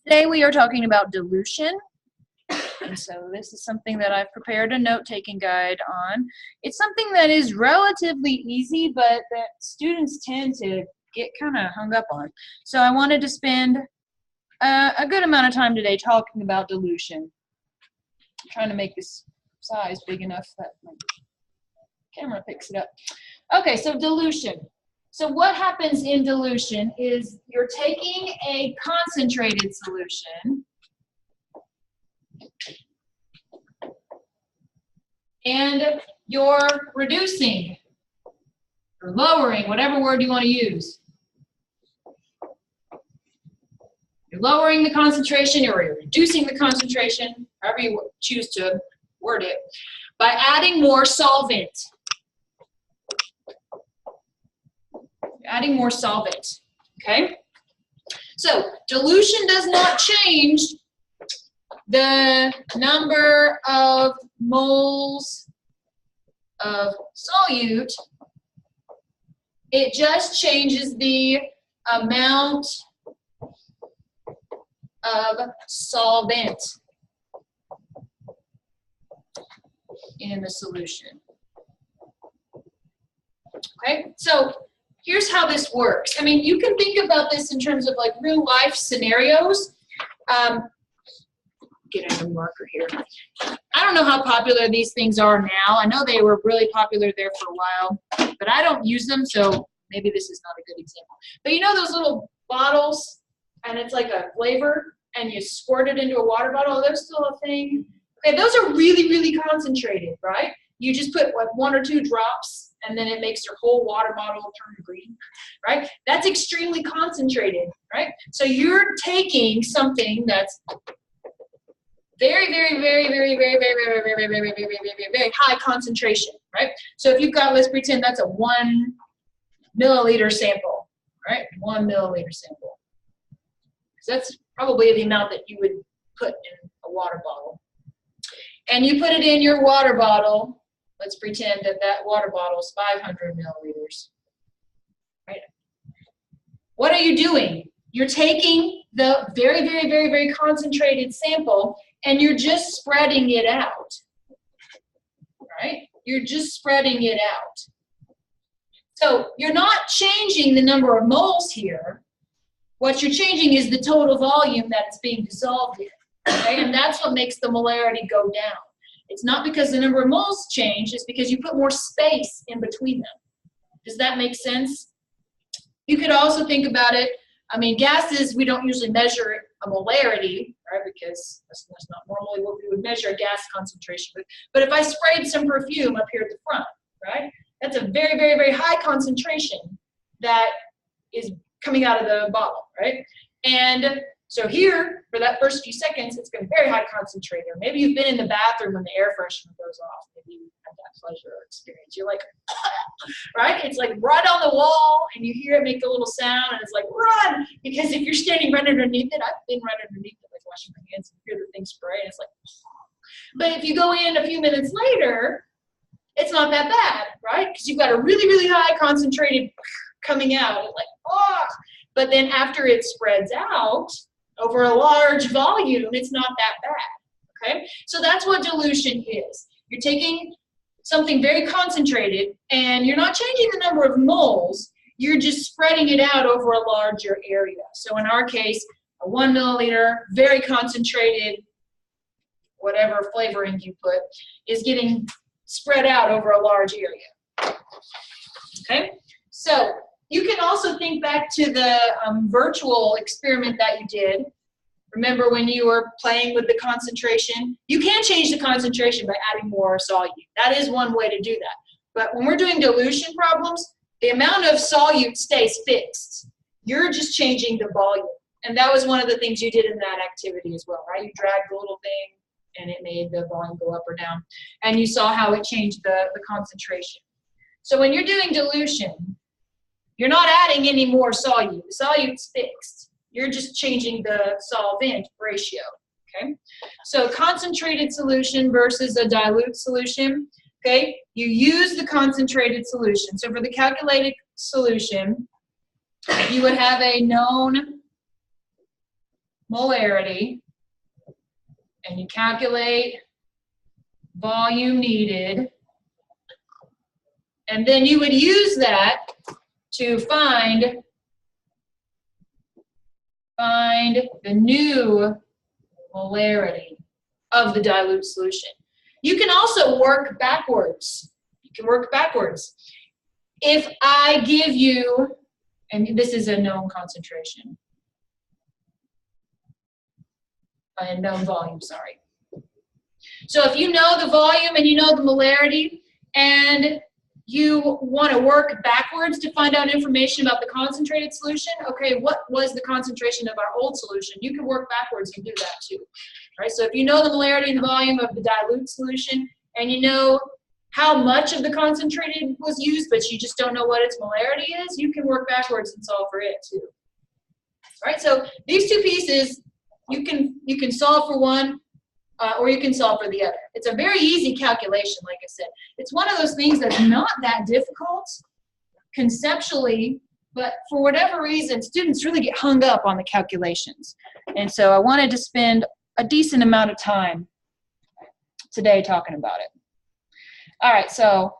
Today we are talking about dilution. And so this is something that I've prepared a note-taking guide on. It's something that is relatively easy, but that students tend to get kind of hung up on. So I wanted to spend a good amount of time today talking about dilution. I'm trying to make this size big enough that my camera picks it up. Okay, so dilution. So what happens in dilution is you're taking a concentrated solution and you're reducing or lowering, whatever word you want to use. You're lowering the concentration or you're reducing the concentration, however you choose to word it, by adding more solvent. Adding more solvent, okay? So dilution does not change the number of moles of solute. It just changes the amount of solvent in the solution. Okay, so here's how this works. I mean, you can think about this in terms of like real life scenarios. Get a new marker here. I don't know how popular these things are now. I know they were really popular there for a while, but I don't use them, so maybe this is not a good example. But you know those little bottles, and it's like a flavor, and you squirt it into a water bottle? Are those still a thing? Okay, those are really, really concentrated, right? You just put like 1 or 2 drops, and then it makes your whole water bottle turn green, right? That's extremely concentrated, right? So you're taking something that's very, very, very, very, very, very, very, very, very, very, very, very, very high concentration, right? So if you've got, let's pretend that's a 1 milliliter sample, right? 1 milliliter sample. So that's probably the amount that you would put in a water bottle. And you put it in your water bottle. Let's pretend that that water bottle is 500 milliliters, right? What are you doing? You're taking the very, very, very, very concentrated sample and you're just spreading it out, right? You're just spreading it out. So you're not changing the number of moles here. What you're changing is the total volume that's being dissolved in, okay? And that's what makes the molarity go down. It's not because the number of moles change, it's because you put more space in between them. Does that make sense? You could also think about it, I mean, gases, we don't usually measure a molarity, right, because that's not normally what we would measure a gas concentration with. But if I sprayed some perfume up here at the front, right, that's a very, very, very high concentration that is coming out of the bottle, right? And so here, for that first few seconds, it's going to be very high concentrated. Maybe you've been in the bathroom when the air freshener goes off. Maybe you had that pleasure or experience. You're like, right? It's like right on the wall, and you hear it make a little sound, and it's like, run! Because if you're standing right underneath it, I've been right underneath it, like washing my hands, and hear the thing spray, and it's like, but if you go in a few minutes later, it's not that bad, right? Because you've got a really, really high concentrated coming out. It's like, oh! But then after it spreads out, over a large volume, it's not that bad, okay? So that's what dilution is. You're taking something very concentrated, and you're not changing the number of moles, you're just spreading it out over a larger area. So in our case, a 1 milliliter, very concentrated, whatever flavoring you put, is getting spread out over a large area, okay? So you can also think back to the virtual experiment that you did. Remember when you were playing with the concentration? You can change the concentration by adding more solute. That is one way to do that. But when we're doing dilution problems, the amount of solute stays fixed. You're just changing the volume. And that was one of the things you did in that activity as well, right? You dragged the little thing and it made the volume go up or down. And you saw how it changed the concentration. So when you're doing dilution, you're not adding any more solute. The solute's fixed. You're just changing the solvent ratio, okay? So concentrated solution versus a dilute solution, okay? You use the concentrated solution. So for the calculated solution, you would have a known molarity, and you calculate volume needed, and then you would use that to find the new molarity of the dilute solution. You can also work backwards. You can work backwards. If I give you, and this is a known concentration, a known volume, sorry. So if you know the volume and you know the molarity, and you want to work backwards to find out information about the concentrated solution, okay, what was the concentration of our old solution? You can work backwards and do that too. Right? So if you know the molarity and the volume of the dilute solution, and you know how much of the concentrated was used, but you just don't know what its molarity is, you can work backwards and solve for it too. All right, so these two pieces, you can solve for one, or you can solve for the other. It's a very easy calculation, like I said. It's one of those things that's not that difficult conceptually, but for whatever reason, students really get hung up on the calculations. And so I wanted to spend a decent amount of time today talking about it. All right, so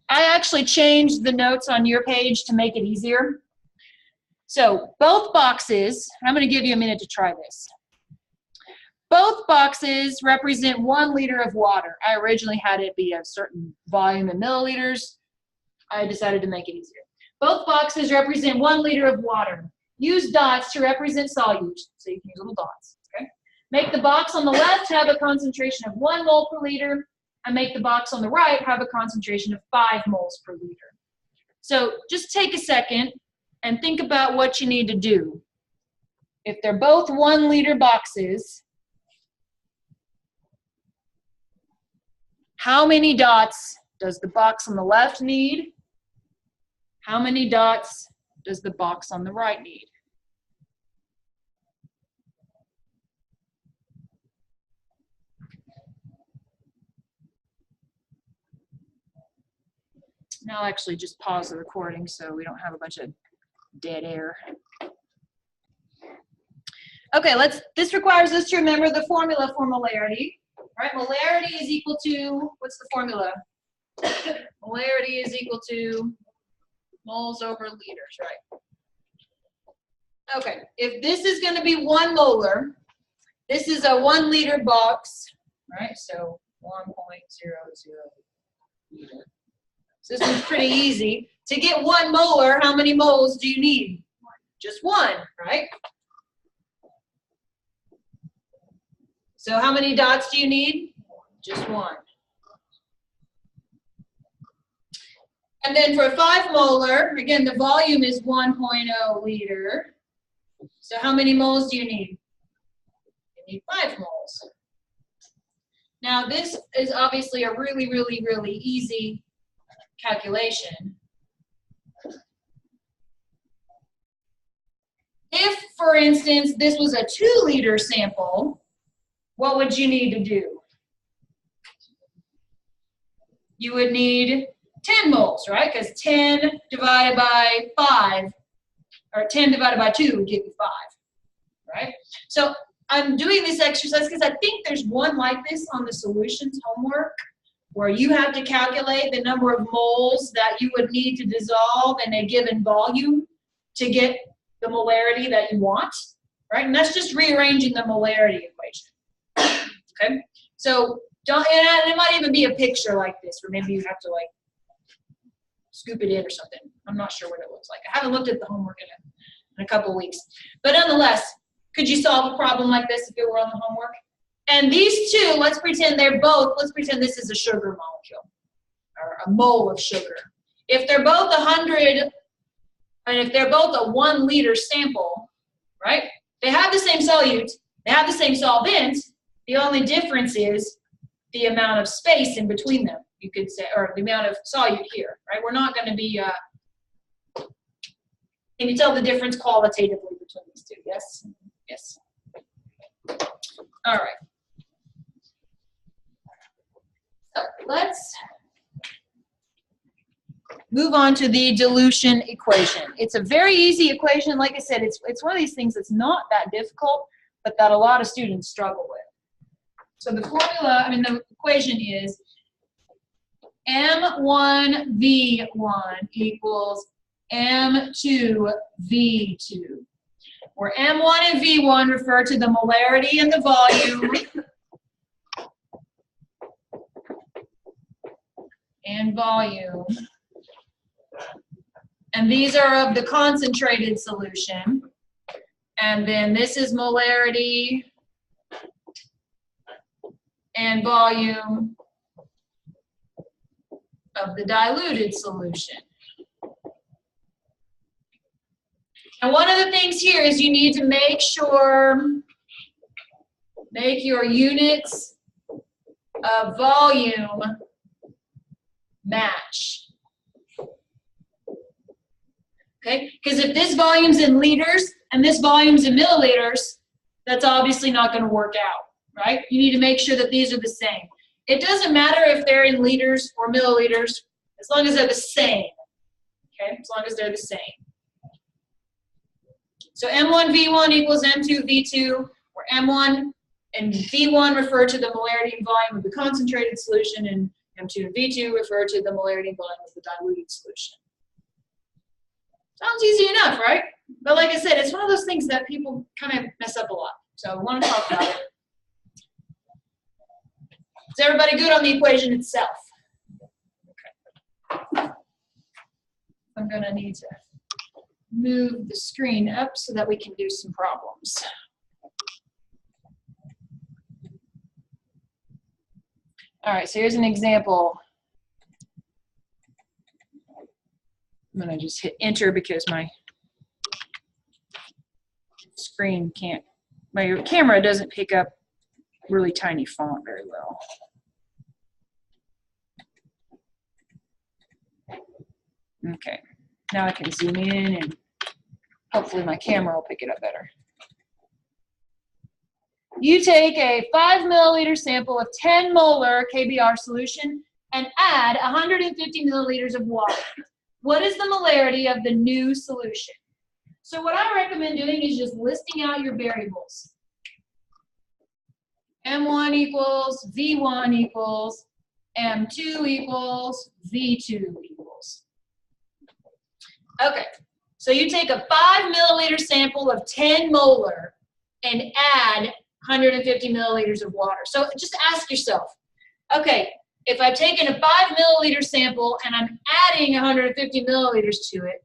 I actually changed the notes on your page to make it easier. So both boxes, I'm going to give you a minute to try this. Both boxes represent 1 liter of water. I originally had it be a certain volume in milliliters. I decided to make it easier. Both boxes represent 1 liter of water. Use dots to represent solute, so you can use little dots. Okay? Make the box on the left have a concentration of 1 mole per liter, and make the box on the right have a concentration of 5 moles per liter. So just take a second and think about what you need to do. If they're both 1 liter boxes, how many dots does the box on the left need? How many dots does the box on the right need? Now I'll actually just pause the recording so we don't have a bunch of dead air. Okay, this requires us to remember the formula for molarity. All right, molarity is equal to, what's the formula? Molarity is equal to moles over liters, right? Okay, if this is going to be 1 molar, this is a 1 liter box, right? So 1.00 liter. So this one's pretty easy. To get 1 molar, how many moles do you need? Just 1, right? So how many dots do you need? Just 1. And then for 5 molar, again, the volume is 1.0 liter. So how many moles do you need? You need 5 moles. Now this is obviously a really, really, really easy calculation. If, for instance, this was a 2 liter sample, what would you need to do? You would need 10 moles, right? Because 10 divided by 5, or 10 divided by 2 would give you 5, right? So I'm doing this exercise because I think there's one like this on the solutions homework, where you have to calculate the number of moles that you would need to dissolve in a given volume to get the molarity that you want, right? And that's just rearranging the molarity equation. Okay, so and it might even be a picture like this, or maybe you have to like scoop it in or something. I'm not sure what it looks like. I haven't looked at the homework in a couple of weeks. But nonetheless, could you solve a problem like this if it were on the homework? And these two, let's pretend this is a sugar molecule, or a mole of sugar. If they're both 100, and if they're both a 1 liter sample, right? They have the same solute, they have the same solvent. The only difference is the amount of space in between them, you could say, or the amount of solute here, right? We're not going to be, can you tell the difference qualitatively between these two? Yes? Yes. All right. So let's move on to the dilution equation. It's a very easy equation. Like I said, it's one of these things that's not that difficult, but that a lot of students struggle with. So the formula, the equation is M1V1 equals M2V2, where M1 and V1 refer to the molarity and the volume, and these are of the concentrated solution, and then this is molarity and volume of the diluted solution. And one of the things here is you need to make your units of volume match. Okay, because if this volume's in liters and this volume's in milliliters, that's obviously not going to work out, right? You need to make sure that these are the same. It doesn't matter if they're in liters or milliliters, as long as they're the same, okay? As long as they're the same. So M1V1 equals M2V2, where M1 and V1 refer to the molarity and volume of the concentrated solution, and M2 and V2 refer to the molarity and volume of the diluted solution. Sounds easy enough, right? But like I said, it's one of those things that people kind of mess up a lot. So I want to talk about it. Is everybody good on the equation itself? Okay. I'm going to need to move the screen up so that we can do some problems. All right, so here's an example. I'm going to just hit enter because my screen can't, my camera doesn't pick up really tiny font very well. Okay, now I can zoom in and hopefully my camera will pick it up better. You take a 5 milliliter sample of 10 molar KBr solution and add 150 milliliters of water. What is the molarity of the new solution? So what I recommend doing is just listing out your variables. M1 equals, V1 equals, M2 equals, V2 equals. Okay, so you take a 5 milliliter sample of 10 molar and add 150 milliliters of water. So just ask yourself, okay, if I've taken a 5 milliliter sample and I'm adding 150 milliliters to it,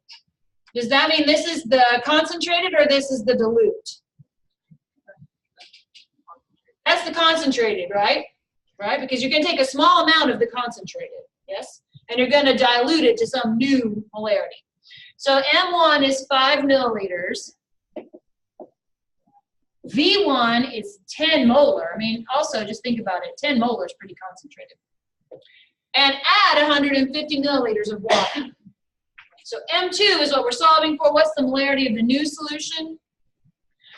does that mean this is the concentrated or this is the dilute? That's the concentrated, right? Right? Because you're going to take a small amount of the concentrated, yes? And you're going to dilute it to some new molarity. So M1 is 5 milliliters. V1 is 10 molar. I mean, also just think about it. 10 molar is pretty concentrated. And add 150 milliliters of water. So M2 is what we're solving for. What's the molarity of the new solution?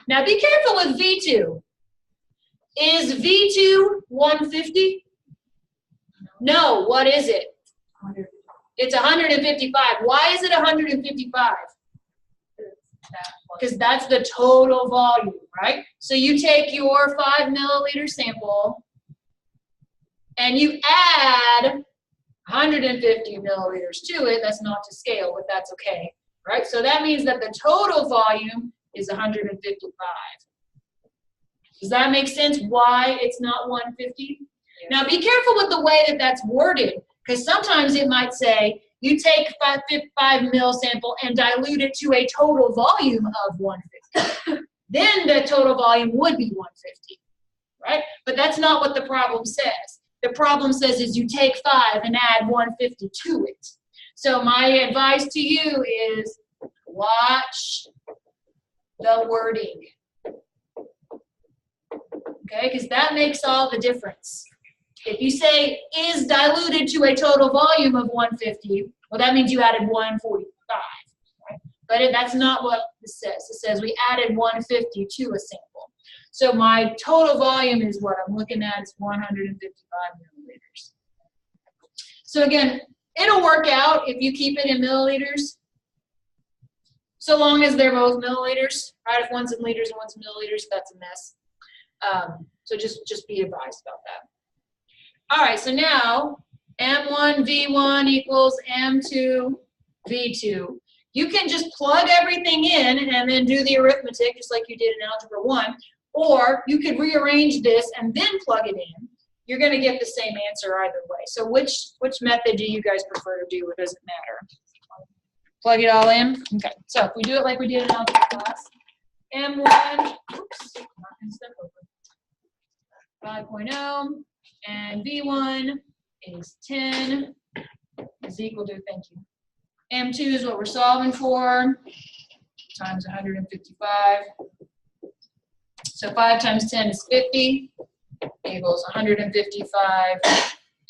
Now be careful with V2. Is V2 150? No, what is it? 100. It's 155. Why is it 155? Because that's the total volume, right? So you take your 5 milliliter sample and you add 150 milliliters to it. That's not to scale, but that's okay, right? So that means that the total volume is 155. Does that make sense why it's not 150? Yeah. Now be careful with the way that that's worded, because sometimes it might say you take 5 mil sample and dilute it to a total volume of 150. Then the total volume would be 150, right? But that's not what the problem says. The problem says is you take 5 and add 150 to it. So my advice to you is watch the wording. Okay, because that makes all the difference. If you say is diluted to a total volume of 150, well, that means you added 145. Right? But that's not what this says. It says we added 150 to a sample. So my total volume is what I'm looking at is 155 milliliters. So again, it'll work out if you keep it in milliliters. so long as they're both milliliters, right? If one's in liters and one's in milliliters, that's a mess. So just be advised about that. All right, so now M1 V1 equals M2 V2. You can just plug everything in and then do the arithmetic just like you did in Algebra 1, or you could rearrange this and then plug it in. You're going to get the same answer either way. So which method do you guys prefer to do, or does it matter? Plug it all in? Okay, so if we do it like we did in algebra class, M1, oops, not going to step over, 5.0, and V1 is 10, is equal to, thank you. M2 is what we're solving for, times 155. So 5 times 10 is 50, equals 155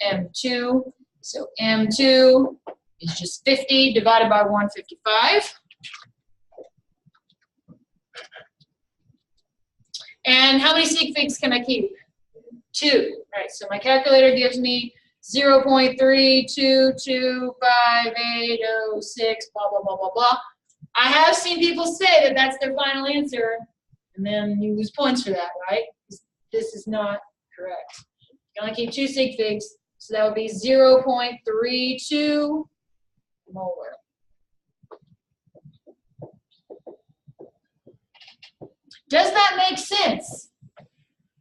M2. So M2 is just 50 divided by 155. And how many sig figs can I keep? 2. All right, so my calculator gives me 0.3225806, blah, blah, blah, blah, blah. I have seen people say that that's their final answer, and then you lose points for that, right? This is not correct. You only keep 2 sig figs, so that would be 0.32 molar. Does that make sense?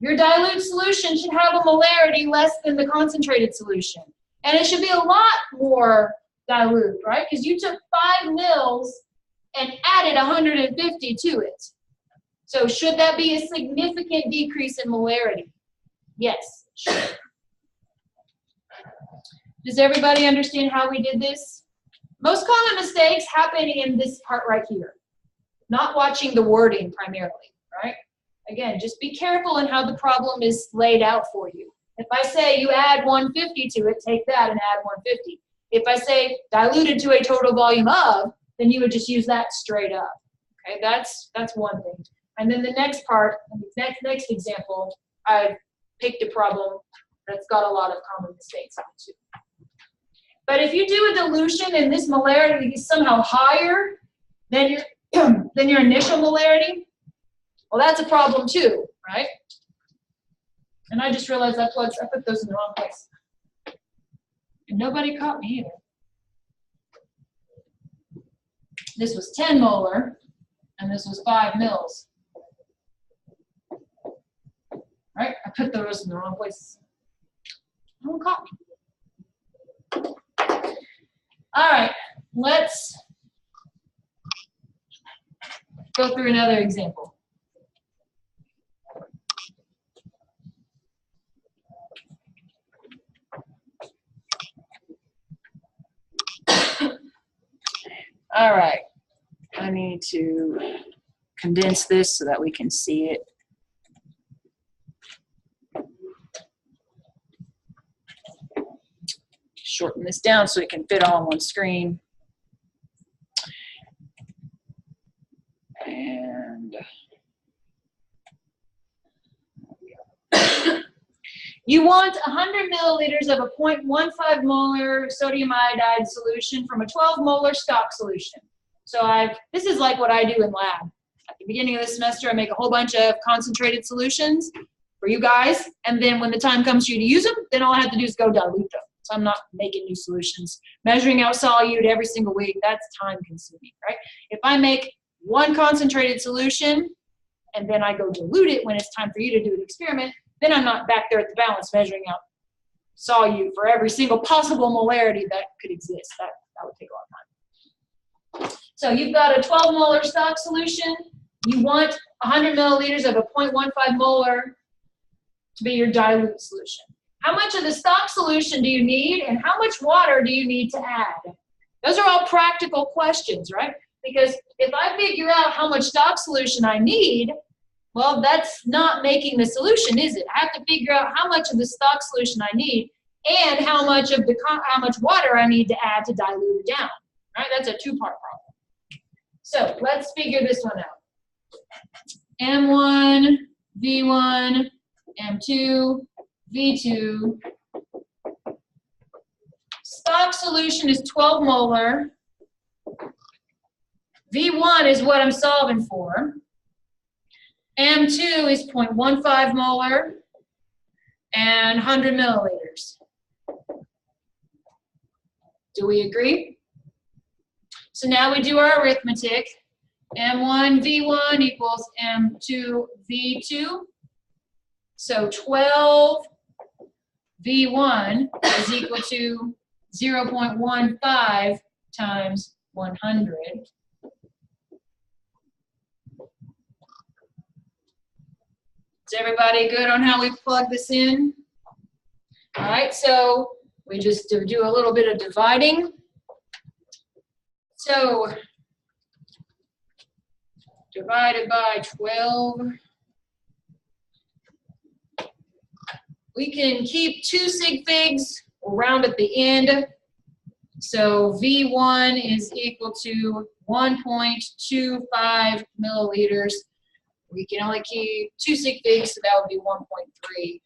Your dilute solution should have a molarity less than the concentrated solution. And it should be a lot more dilute, right? Because you took 5 mils and added 150 to it. So should that be a significant decrease in molarity? Yes, it should. Does everybody understand how we did this? Most common mistakes happen in this part right here. Not watching the wording primarily, right? Again, just be careful in how the problem is laid out for you. If I say you add 150 to it, take that and add 150. If I say diluted to a total volume of, then you would just use that straight up. Okay, that's one thing. And then the next part, next example, I picked a problem that's got a lot of common mistakes on it too. But if you do a dilution and this molarity is somehow higher than your initial molarity, well, that's a problem too, right? And I just realized I put those in the wrong place. And nobody caught me either. This was 10 molar, and this was 5 mils. Right? I put those in the wrong place. No one caught me. All right, let's go through another example. All right, I need to condense this so that we can see it. Shorten this down so it can fit all on one screen. And you want 100 milliliters of a 0.15 molar sodium iodide solution from a 12 molar stock solution. So this is like what I do in lab. At the beginning of the semester, I make a whole bunch of concentrated solutions for you guys, and then when the time comes for you to use them, then all I have to do is go dilute them. So I'm not making new solutions. Measuring out solute every single week, that's time consuming, right? If I make one concentrated solution and then I go dilute it when it's time for you to do an experiment, then I'm not back there at the balance measuring out solute for every single possible molarity that could exist. That would take a lot of time. So you've got a 12 molar stock solution. You want 100 milliliters of a 0.15 molar to be your dilute solution. How much of the stock solution do you need, and how much water do you need to add? Those are all practical questions, right? Because if I figure out how much stock solution I need, well, that's not making the solution, is it? I have to figure out how much of the stock solution I need and how much water I need to add to dilute it down. Right? That's a two-part problem. So let's figure this one out. M1, V1, M2, V2. Stock solution is 12 molar. V1 is what I'm solving for. M2 is 0.15 molar and 100 milliliters. Do we agree? So now we do our arithmetic. M1 V1 equals M2 V2. So 12 V1 is equal to 0.15 times 100. Is everybody good on how we plug this in? All right, so we just do a little bit of dividing. So divided by 12. We can keep 2 sig figs, we'll round at the end. So V1 is equal to 1.25 milliliters. We can only keep 2 sig figs, so that would be 1.3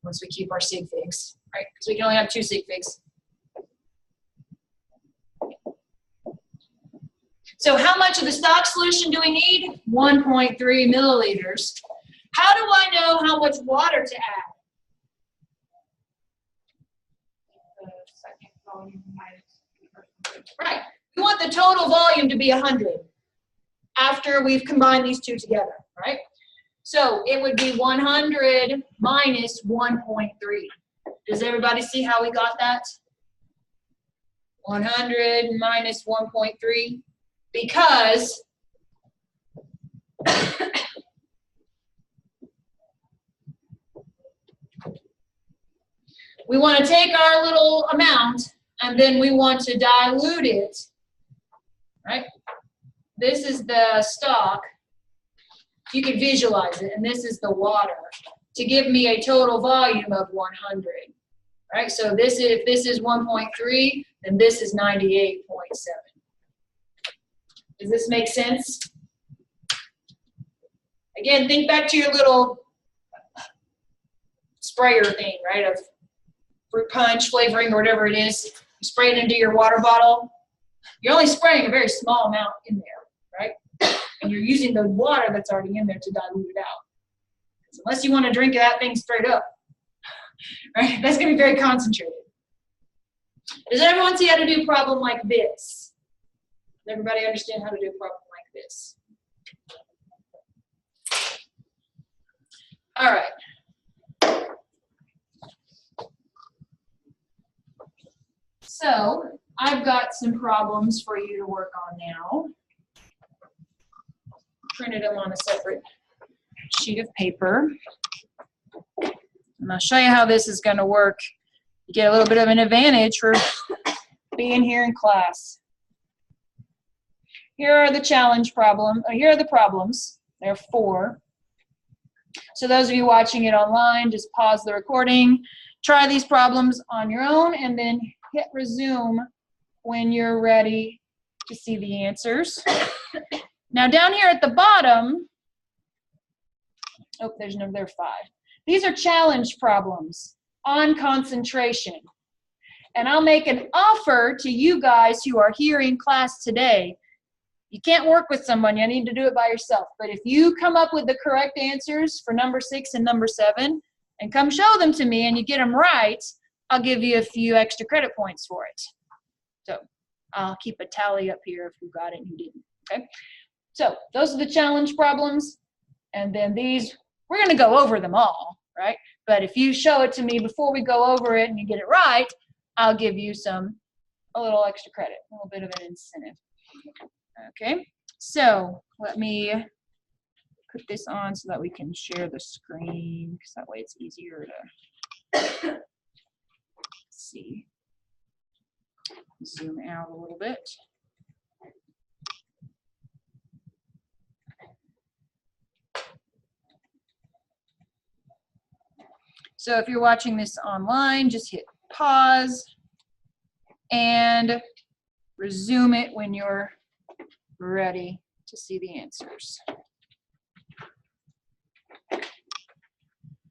once we keep our sig figs, right? Because we can only have 2 sig figs. So how much of the stock solution do we need? 1.3 milliliters. How do I know how much water to add? Right. We want the total volume to be 100 after we've combined these two together, right? So it would be 100 minus 1.3. Does everybody see how we got that? 100 minus 1.3. Because we want to take our little amount and then we want to dilute it, right? This is the stock. You can visualize it, and this is the water to give me a total volume of 100, right? So this is, if this is 1.3, then this is 98.7. Does this make sense? Again, think back to your little sprayer thing, right, of fruit punch flavoring or whatever it is. You spray it into your water bottle. You're only spraying a very small amount in there, right? And you're using the water that's already in there to dilute it out. So unless you want to drink that thing straight up, right, that's going to be very concentrated. Does everyone see how to do a problem like this? Does everybody understand how to do a problem like this? All right. So I've got some problems for you to work on now. Printed them on a separate sheet of paper. And I'll show you how this is going to work. You get a little bit of an advantage for being here in class. Here are the challenge problem. Here are the problems. There are 4. So those of you watching it online, just pause the recording, try these problems on your own, and then hit resume when you're ready to see the answers. Now down here at the bottom, oh, there are 5. These are challenge problems on concentration. And I'll make an offer to you guys who are here in class today. You can't work with someone, you need to do it by yourself. But if you come up with the correct answers for number 6 and number 7, and come show them to me and you get them right, I'll give you a few extra credit points for it. So I'll keep a tally up here of who got it and who didn't, okay? So those are the challenge problems. And then these, we're gonna go over them all, right? But if you show it to me before we go over it and you get it right, I'll give you a little extra credit, a little bit of an incentive. Okay, so let me put this on so that we can share the screen, because that way it's easier to see. Zoom out a little bit. So if you're watching this online, just hit pause and resume it when you're ready to see the answers.